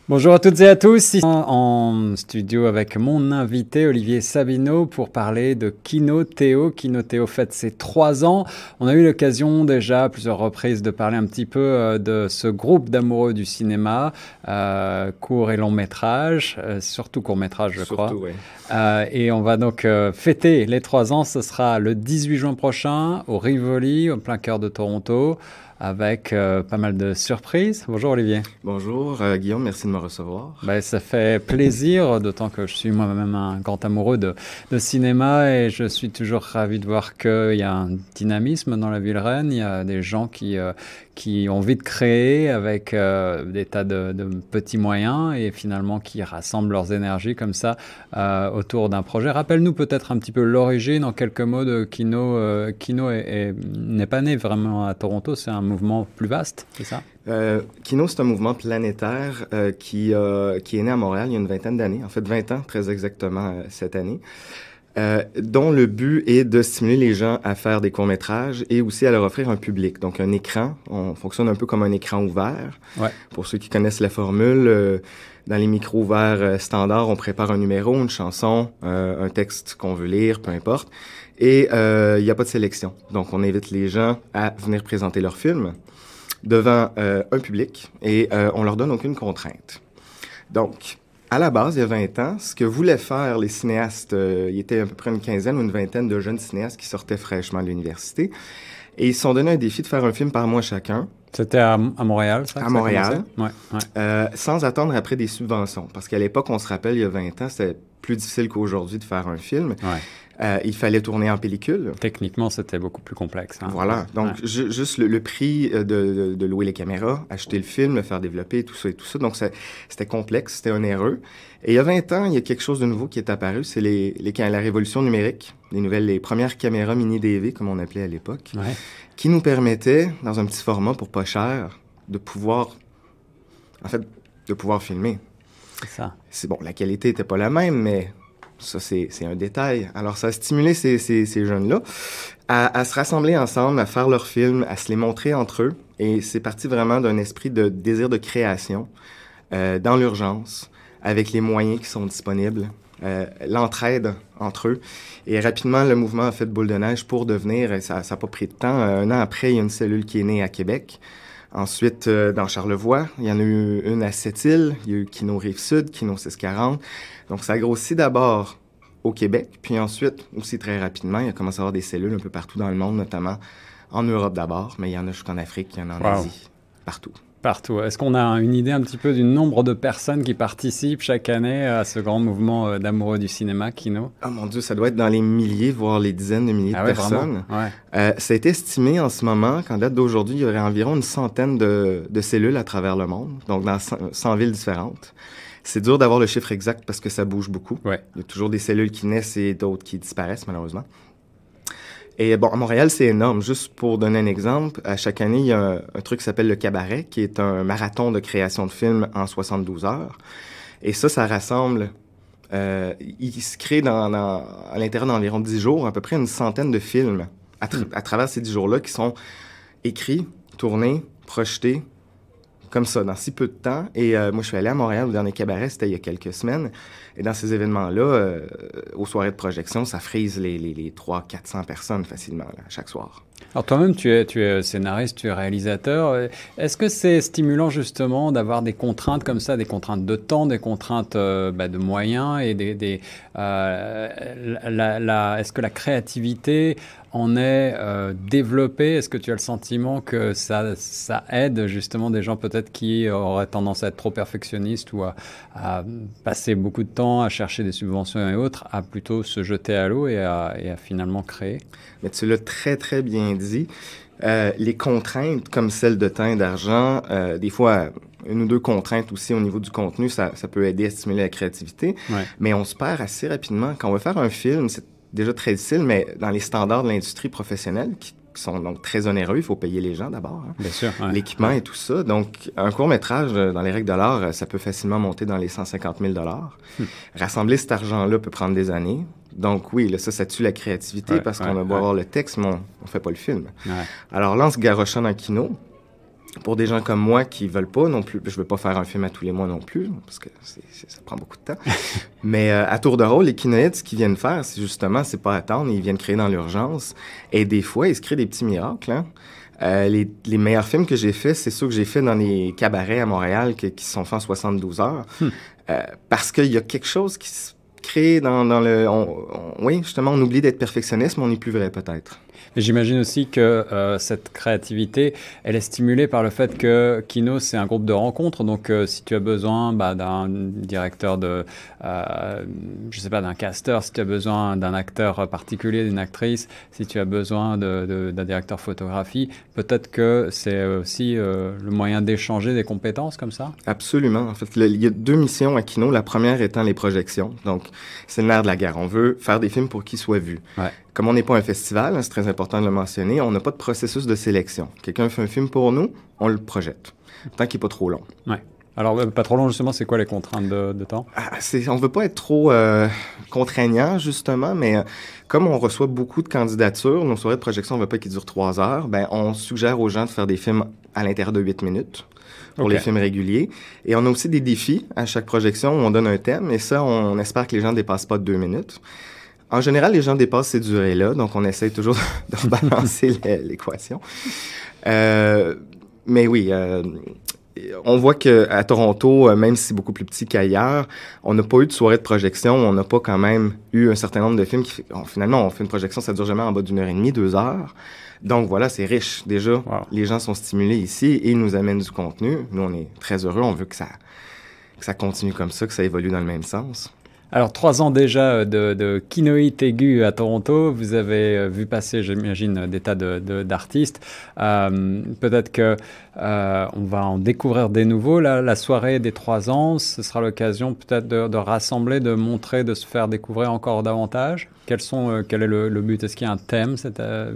Bonjour à toutes et à tous, ici en studio avec mon invité Olivier Sabineau pour parler de Kinothéo. Kinothéo fête ses 3 ans. On a eu l'occasion déjà à plusieurs reprises de parler un petit peu de ce groupe d'amoureux du cinéma, court et long métrage, surtout court métrage je crois. Oui. Et on va donc fêter les 3 ans, ce sera le 18 juin prochain au Rivoli, au plein cœur de Toronto, avec pas mal de surprises. Bonjour Olivier. Bonjour Guillaume, merci de me recevoir. Ben, ça fait plaisir, d'autant que je suis moi-même un grand amoureux de cinéma et je suis toujours ravi de voir qu'il y a un dynamisme dans la ville reine. Il y a des gens qui ont envie de créer avec des tas de petits moyens et finalement qui rassemblent leurs énergies comme ça autour d'un projet. Rappelle-nous peut-être un petit peu l'origine, en quelques mots, de Kino. Kino n'est pas né vraiment à Toronto, c'est un mouvement plus vaste, c'est ça? Kino, c'est un mouvement planétaire qui est né à Montréal il y a une vingtaine d'années, en fait 20 ans très exactement cette année, dont le but est de stimuler les gens à faire des courts-métrages et aussi à leur offrir un public, donc un écran. On fonctionne un peu comme un écran ouvert. Ouais. Pour ceux qui connaissent la formule, dans les micros ouverts standards, on prépare un numéro, une chanson, un texte qu'on veut lire, peu importe, et il n'y a pas de sélection. Donc on invite les gens à venir présenter leur film devant un public et on leur donne aucune contrainte. Donc, à la base, il y a 20 ans, ce que voulaient faire les cinéastes, il y était à peu près une quinzaine ou une vingtaine de jeunes cinéastes qui sortaient fraîchement de l'université, et ils se sont donné un défi de faire un film par mois chacun. C'était à Montréal, ça? À Montréal, ouais. sans attendre après des subventions. Parce qu'à l'époque, on se rappelle, il y a 20 ans, c'était plus difficile qu'aujourd'hui de faire un film. Ouais. Il fallait tourner en pellicule. Techniquement, c'était beaucoup plus complexe. Hein? Voilà. Donc, juste le prix de louer les caméras, acheter le film, le faire développer, tout ça et tout ça. Donc, c'était complexe, c'était onéreux. Et il y a 20 ans, il y a quelque chose de nouveau qui est apparu. C'est la révolution numérique, les premières caméras mini-DV, comme on appelait à l'époque, qui nous permettaient, dans un petit format pour pas cher, de pouvoir filmer. C'est ça. C'est bon, la qualité était pas la même, mais ça, c'est un détail. Alors, ça a stimulé ces jeunes-là à se rassembler ensemble, à faire leurs films, à se les montrer entre eux. Et c'est parti vraiment d'un esprit de désir de création, dans l'urgence, avec les moyens qui sont disponibles, l'entraide entre eux. Et rapidement, le mouvement a fait boule de neige pour devenir, et ça n'a pas pris de temps. Un an après, il y a une cellule qui est née à Québec. Ensuite, dans Charlevoix, il y en a eu une à Sept-Îles, il y a eu Kino Rive-Sud, Kino 640. Donc, ça a grossi d'abord au Québec, puis ensuite, aussi très rapidement, il a commencé à y avoir des cellules un peu partout dans le monde, notamment en Europe d'abord, mais il y en a jusqu'en Afrique, il y en a en Asie, partout. Partout. Est-ce qu'on a une idée un petit peu du nombre de personnes qui participent chaque année à ce grand mouvement d'amoureux du cinéma, Kino? Oh mon Dieu, ça doit être dans les milliers, voire les dizaines de milliers de personnes. Ça a été estimé en ce moment qu'en date d'aujourd'hui, il y aurait environ une centaine de cellules à travers le monde, donc dans 100 villes différentes. C'est dur d'avoir le chiffre exact parce que ça bouge beaucoup. Il y a toujours des cellules qui naissent et d'autres qui disparaissent, malheureusement. Et bon, à Montréal, c'est énorme. Juste pour donner un exemple, à chaque année, il y a un truc qui s'appelle le Cabaret, qui est un marathon de création de films en 72 heures. Et ça rassemble... il se crée à l'intérieur d'environ 10 jours, à peu près une centaine de films à travers ces 10 jours-là qui sont écrits, tournés, projetés, comme ça, dans si peu de temps. Et moi, je suis allé à Montréal au dernier Cabaret, c'était il y a quelques semaines. Et dans ces événements-là, aux soirées de projection, ça frise les 300-400 personnes facilement, là, chaque soir. Alors toi-même, tu es scénariste, tu es réalisateur. Est-ce que c'est stimulant justement d'avoir des contraintes comme ça, des contraintes de temps, des contraintes de moyens et est-ce que la créativité en est développée? Est-ce que tu as le sentiment que ça aide justement des gens peut-être qui auraient tendance à être trop perfectionnistes ou à passer beaucoup de temps à chercher des subventions et autres, à plutôt se jeter à l'eau et à finalement créer? Mais tu l'as très, très bien dit. Les contraintes, comme celle de temps et d'argent, des fois, une ou deux contraintes aussi au niveau du contenu, ça peut aider à stimuler la créativité. Mais on se perd assez rapidement. Quand on veut faire un film, c'est déjà très difficile, mais dans les standards de l'industrie professionnelle, qui sont donc très onéreux, il faut payer les gens d'abord. Hein. Bien sûr. L'équipement et tout ça. Donc, un court-métrage, dans les règles de l'art, ça peut facilement monter dans les 150 000 $. Rassembler cet argent-là peut prendre des années. Donc oui, là, ça tue la créativité parce qu'on a beau avoir le texte, mais on fait pas le film. Alors là, en se garochant dans Kino, pour des gens comme moi qui veulent pas non plus, je veux pas faire un film à tous les mois non plus, parce que ça prend beaucoup de temps. Mais à tour de rôle, les kinoïdes, ce qu'ils viennent faire, c'est justement, c'est pas attendre, ils viennent créer dans l'urgence. Et des fois, ils se créent des petits miracles, hein. Les meilleurs films que j'ai faits, c'est ceux que j'ai faits dans les cabarets à Montréal qui se sont faits en 72 heures. Parce qu'il y a quelque chose qui se crée dans le... oui, justement, on oublie d'être perfectionniste, mais on n'est plus vrai, peut-être. Mais j'imagine aussi que cette créativité, elle est stimulée par le fait que Kino, c'est un groupe de rencontres. Donc, si tu as besoin d'un directeur je sais pas, d'un casteur, si tu as besoin d'un acteur particulier, d'une actrice, si tu as besoin d'un directeur photographie, peut-être que c'est aussi le moyen d'échanger des compétences comme ça? Absolument. En fait, il y a 2 missions à Kino. La première étant les projections. Donc, c'est le nerf de la guerre. On veut faire des films pour qu'ils soient vus. Ouais. Comme on n'est pas un festival, c'est très important de le mentionner, on n'a pas de processus de sélection. Quelqu'un fait un film pour nous, on le projette, tant qu'il n'est pas trop long. Ouais. Alors, pas trop long, justement, c'est quoi les contraintes de temps? On ne veut pas être trop contraignant, justement, mais comme on reçoit beaucoup de candidatures, nos soirées de projection, on ne veut pas qu'ils durent 3 heures, ben, on suggère aux gens de faire des films à l'intérieur de 8 minutes pour les films réguliers. Et on a aussi des défis à chaque projection où on donne un thème, et ça, on espère que les gens ne dépassent pas de 2 minutes. En général, les gens dépassent ces durées-là, donc on essaie toujours de rebalancer l'équation. Mais oui, on voit qu'à Toronto, même si c'est beaucoup plus petit qu'ailleurs, on n'a pas eu de soirée de projection, on n'a pas quand même eu un certain nombre de films qui... finalement, on fait une projection, ça dure jamais en bas d'1h30, 2 heures. Donc voilà, c'est riche. Déjà, wow. Les gens sont stimulés ici et ils nous amènent du contenu. Nous, on est très heureux, on veut que ça continue comme ça, que ça évolue dans le même sens. Alors, 3 ans déjà de kinoïte aigu à Toronto. Vous avez vu passer, j'imagine, des tas d'artistes. Peut-être que on va en découvrir des nouveaux. La soirée des 3 ans, ce sera l'occasion peut-être de rassembler, de montrer, de se faire découvrir encore davantage. Quel est le but? Est-ce qu'il y a un thème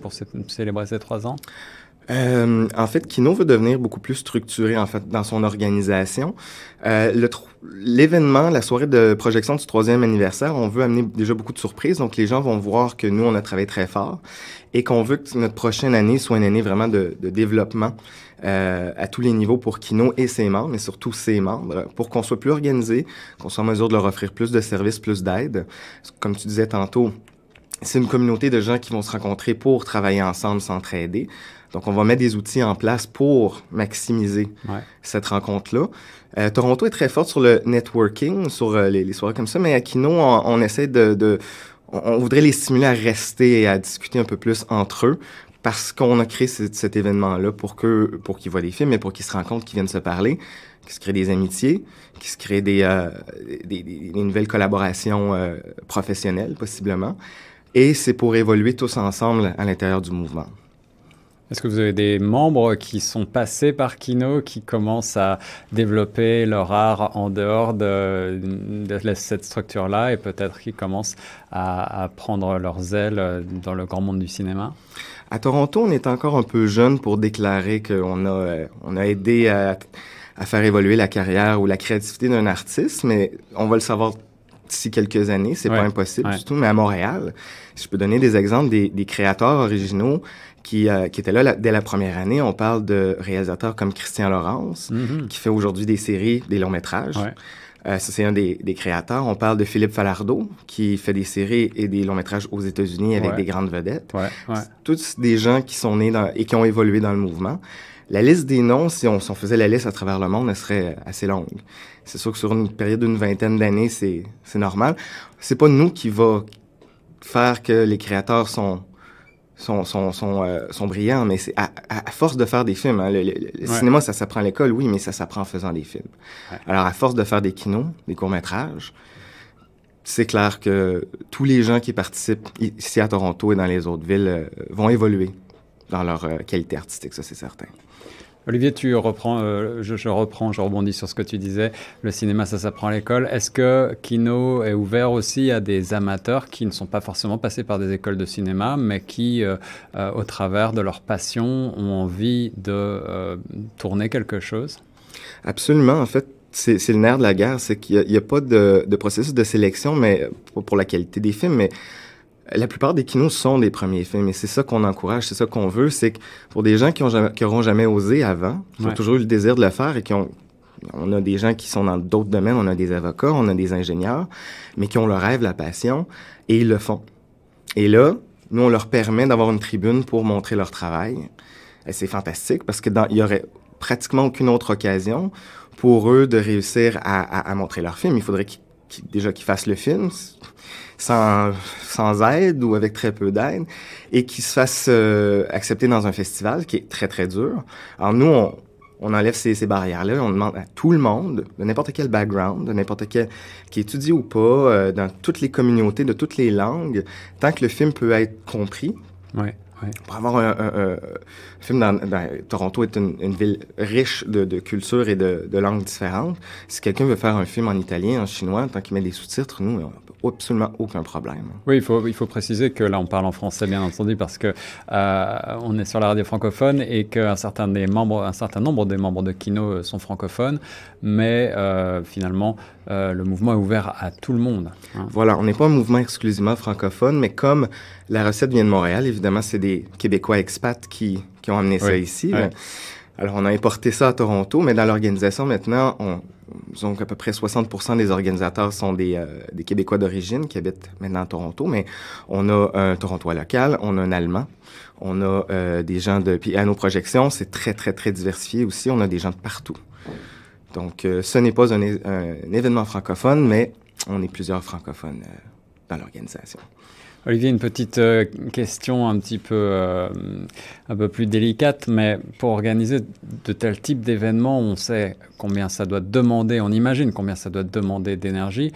pour célébrer ces 3 ans? En fait, Kino veut devenir beaucoup plus structuré en fait dans son organisation. L'événement, la soirée de projection du 3e anniversaire, on veut amener déjà beaucoup de surprises. Donc, les gens vont voir que nous, on a travaillé très fort et qu'on veut que notre prochaine année soit une année vraiment de développement à tous les niveaux pour Kino et ses membres, mais surtout ses membres, pour qu'on soit plus organisé, qu'on soit en mesure de leur offrir plus de services, plus d'aide. Comme tu disais tantôt, c'est une communauté de gens qui vont se rencontrer pour travailler ensemble, s'entraider. Donc, on va mettre des outils en place pour maximiser cette rencontre-là. Toronto est très forte sur le networking, sur les soirées comme ça, mais à Kino, on essaie on voudrait les stimuler à rester et à discuter un peu plus entre eux parce qu'on a créé cet événement-là pour qu'ils voient des films, mais pour qu'ils se rencontrent, qu'ils viennent se parler, qu'ils se créent des amitiés, qu'ils se créent des nouvelles collaborations professionnelles, possiblement. Et c'est pour évoluer tous ensemble à l'intérieur du mouvement. Est-ce que vous avez des membres qui sont passés par Kino, qui commencent à développer leur art en dehors de cette structure-là et peut-être qui commencent à prendre leurs ailes dans le grand monde du cinéma? À Toronto, on est encore un peu jeune pour déclarer qu'on a aidé à faire évoluer la carrière ou la créativité d'un artiste, mais on va le savoir d'ici quelques années, c'est pas impossible du tout. Mais à Montréal, si je peux donner des exemples des créateurs originaux qui étaient là dès la première année. On parle de réalisateurs comme Christian Laurence, qui fait aujourd'hui des séries, des longs-métrages. Ça, c'est un des créateurs. On parle de Philippe Falardeau, qui fait des séries et des longs-métrages aux États-Unis avec des grandes vedettes. Tous des gens qui sont nés et qui ont évolué dans le mouvement. La liste des noms, si on faisait la liste à travers le monde, elle serait assez longue. C'est sûr que sur une période d'une 20aine d'années, c'est normal. C'est pas nous qui va faire que les créateurs sont brillants, mais c'est à force de faire des films. Hein, le cinéma, ça s'apprend à l'école, oui, mais ça s'apprend en faisant des films. Alors, à force de faire des kinos, des courts-métrages, c'est clair que tous les gens qui participent ici à Toronto et dans les autres villes vont évoluer dans leur qualité artistique, ça c'est certain. Olivier, tu reprends, je rebondis sur ce que tu disais. Le cinéma, ça s'apprend à l'école. Est-ce que Kino est ouvert aussi à des amateurs qui ne sont pas forcément passés par des écoles de cinéma, mais qui, au travers de leur passion, ont envie de tourner quelque chose? Absolument. En fait, c'est le nerf de la guerre. C'est qu'il n'y a pas de processus de sélection, mais pour la qualité des films, mais La plupart des kinos sont des premiers films, et c'est ça qu'on encourage, c'est ça qu'on veut, c'est que pour des gens qui n'auront jamais osé avant, qui ont toujours eu le désir de le faire, et on a des gens qui sont dans d'autres domaines, on a des avocats, on a des ingénieurs, mais qui ont le rêve, la passion, et ils le font. Et là, nous, on leur permet d'avoir une tribune pour montrer leur travail. Et c'est fantastique, parce que il y aurait pratiquement aucune autre occasion pour eux de réussir à montrer leur film. Il faudrait déjà qu'ils fassent le film sans aide ou avec très peu d'aide, et qu'ils se fassent accepter dans un festival qui est très, très dur. Alors nous, on enlève ces barrières-là, on demande à tout le monde, de n'importe quel background, de n'importe quel, qui étudie ou pas, dans toutes les communautés, de toutes les langues, tant que le film peut être compris. Ouais. Pour avoir un film Toronto est une ville riche de cultures et de langues différentes. Si quelqu'un veut faire un film en italien, en chinois, tant qu'il met des sous-titres, nous, on n'a absolument aucun problème. Oui, il faut préciser que là, on parle en français, bien entendu, parce que on est sur la radio francophone et qu'un certain nombre des membres de Kino sont francophones, mais finalement, le mouvement est ouvert à tout le monde. Hein. Voilà, on n'est pas un mouvement exclusivement francophone, mais comme la recette vient de Montréal, évidemment, c'est des Québécois expats qui ont amené ça ici. Ouais. Alors, on a importé ça à Toronto, mais dans l'organisation, maintenant, disons qu'à peu près 60% des organisateurs sont des Québécois d'origine qui habitent maintenant à Toronto, mais on a un Torontois local, on a un Allemand, on a des gens puis à nos projections, c'est très, très, très diversifié aussi, on a des gens de partout. Donc, ce n'est pas un événement francophone, mais on est plusieurs francophones dans l'organisation. Olivier, une petite question un peu plus délicate, mais pour organiser de tels types d'événements, on sait combien ça doit demander, on imagine combien ça doit demander d'énergie,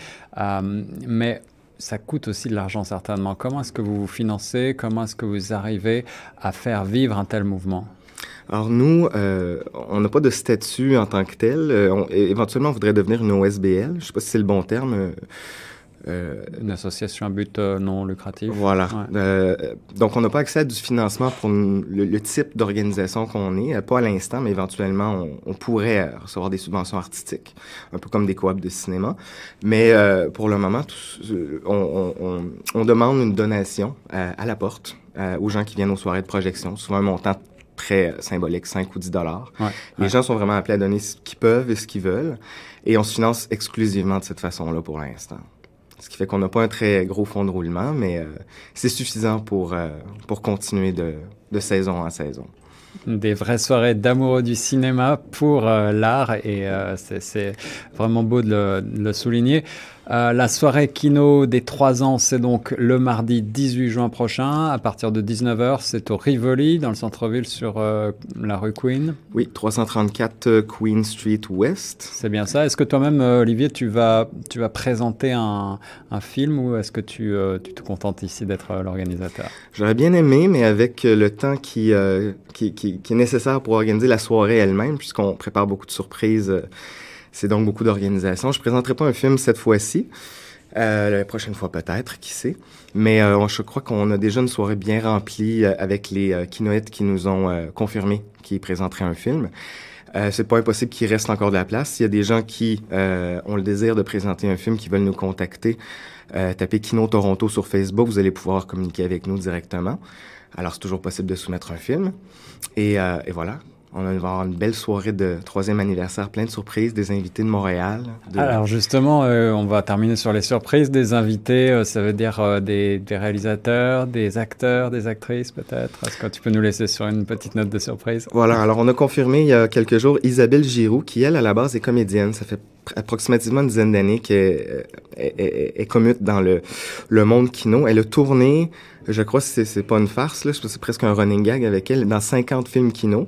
mais ça coûte aussi de l'argent certainement. Comment est-ce que vous vous financez? Comment est-ce que vous arrivez à faire vivre un tel mouvement? Alors nous, on n'a pas de statut en tant que tel. Éventuellement, on voudrait devenir une OSBL. Je ne sais pas si c'est le bon terme. Une association à but non lucratif. Voilà. Ouais. Donc, on n'a pas accès à du financement pour le type d'organisation qu'on est. Pas à l'instant, mais éventuellement, on pourrait recevoir des subventions artistiques, un peu comme des coops de cinéma. Mais pour le moment, on demande une donation à la porte aux gens qui viennent aux soirées de projection, souvent un montant très symbolique, 5 ou 10 $. Ouais. Les gens sont vraiment appelés à donner ce qu'ils peuvent et ce qu'ils veulent. Et on se finance exclusivement de cette façon-là pour l'instant. Ce qui fait qu'on n'a pas un très gros fonds de roulement, mais c'est suffisant pour continuer de saison en saison. Des vraies soirées d'amoureux du cinéma pour l'art, et c'est vraiment beau de le souligner. La soirée Kino des 3 ans, c'est donc le mardi 18 juin prochain, à partir de 19h. C'est au Rivoli, dans le centre-ville, sur la rue Queen. Oui, 334 Queen Street West. C'est bien ça. Est-ce que toi-même, Olivier, tu vas présenter un film, ou est-ce que tu te contentes ici d'être l'organisateur? J'aurais bien aimé, mais avec le temps qui est nécessaire pour organiser la soirée elle-même, puisqu'on prépare beaucoup de surprises, c'est donc beaucoup d'organisation. Je ne présenterai pas un film cette fois-ci. La prochaine fois peut-être, qui sait. Mais je crois qu'on a déjà une soirée bien remplie avec les kinoïtes qui nous ont confirmé qu'ils présenteraient un film. C'est pas impossible qu'il reste encore de la place. S'il y a des gens qui ont le désir de présenter un film, qui veulent nous contacter, tapez Kino Toronto sur Facebook, vous allez pouvoir communiquer avec nous directement. Alors, c'est toujours possible de soumettre un film. Et voilà. On va avoir une belle soirée de 3e anniversaire, plein de surprises, des invités de Montréal. Alors justement, on va terminer sur les surprises des invités. Ça veut dire des réalisateurs, des acteurs, des actrices peut-être. Est-ce que tu peux nous laisser sur une petite note de surprise? Voilà, alors on a confirmé il y a quelques jours Isabelle Giroux, qui elle, à la base, est comédienne. Ça fait approximativement une dizaine d'années qu'elle commute dans le monde kino. Elle a tourné... Je crois que c'est pas une farce, là, c'est presque un running gag avec elle, dans 50 films kino,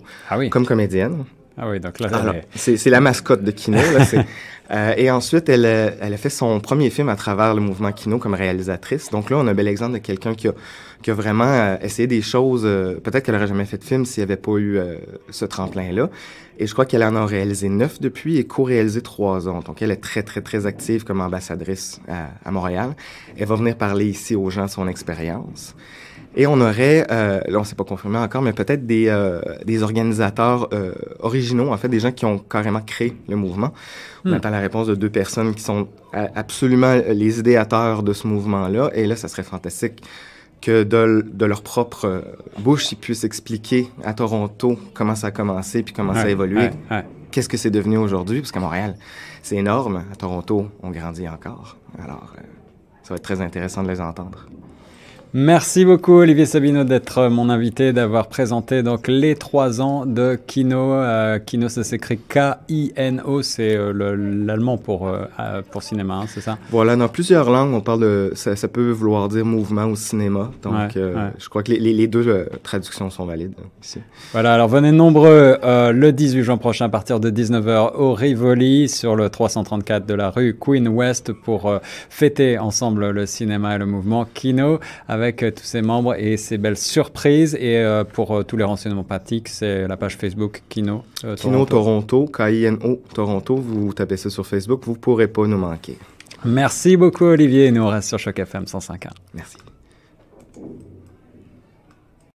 comme comédienne. Ah oui, donc là, c'est la mascotte de Kino. Là, et ensuite, elle a fait son premier film à travers le mouvement Kino comme réalisatrice. Donc là, on a un bel exemple de quelqu'un qui a vraiment essayé des choses. Peut-être qu'elle n'aurait jamais fait de film s'il n'y avait pas eu ce tremplin-là. Et je crois qu'elle en a réalisé 9 depuis et co-réalisé 3 autres. Donc, elle est très, très, très active comme ambassadrice à Montréal. Elle va venir parler ici aux gens de son expérience. Et on aurait, là on ne s'est pas confirmé encore, mais peut-être des organisateurs originaux, en fait, des gens qui ont carrément créé le mouvement. On attend la réponse de 2 personnes qui sont absolument les idéateurs de ce mouvement-là. Et là, ça serait fantastique que de leur propre bouche, ils puissent expliquer à Toronto comment ça a commencé puis comment ça a évolué. Qu'est-ce que c'est devenu aujourd'hui? Parce qu'à Montréal, c'est énorme. À Toronto, on grandit encore. Alors, ça va être très intéressant de les entendre. Merci beaucoup Olivier Sabino d'être mon invité, d'avoir présenté donc les 3 ans de Kino. Kino, ça s'écrit K-I-N-O, c'est l'allemand pour cinéma, hein, c'est ça? Voilà, dans plusieurs langues, on parle de... Ça peut vouloir dire mouvement au cinéma. Donc, je crois que les 2 traductions sont valides ici. Voilà, alors venez nombreux le 18 juin prochain à partir de 19h au Rivoli sur le 334 de la rue Queen West pour fêter ensemble le cinéma et le mouvement Kino avec tous ses membres et ses belles surprises. Et pour tous les renseignements pratiques, c'est la page Facebook Kino Kino Toronto, K-I-N-O Toronto. Vous tapez ça sur Facebook, vous ne pourrez pas nous manquer. Merci beaucoup Olivier. Nous on reste sur Choc FM 105.1. Merci.